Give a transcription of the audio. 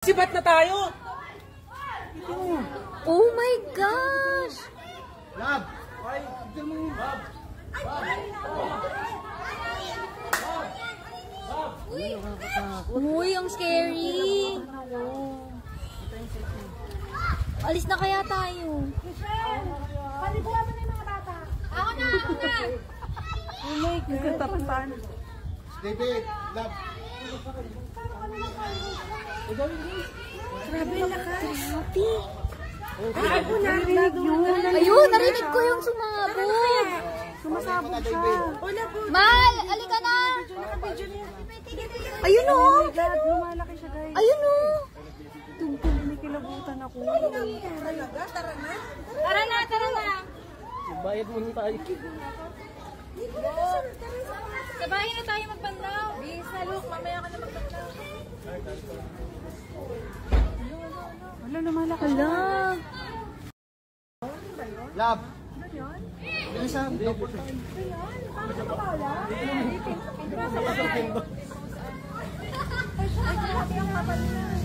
Sibat na tayo! Oh my gosh! Lab! Ay, Lab! Uy, ang scary! Alis na kaya tayo? Paliguan mo na yung mga bata. Ako na! Oh my God. David! Lab! Grabe yung lakas. Grabe! Ay, ako narinig yun. Ayun, narinig ko yung sumabog! Sumasabog siya. Mal, alika na! Naka-video niya. Ayun o! Oh my God, lumalaki siya guys. Ayun o! Tugtog, may kilabutan ako. Tara na, tara na! Bayad muna tayo. Sabahin na tayo magpandaw. Bisa, Luke, mamaya ka na magpandaw. Wala, lumalaki. Hala! Lab! Bilisan! Ay, grabe ang kapal na.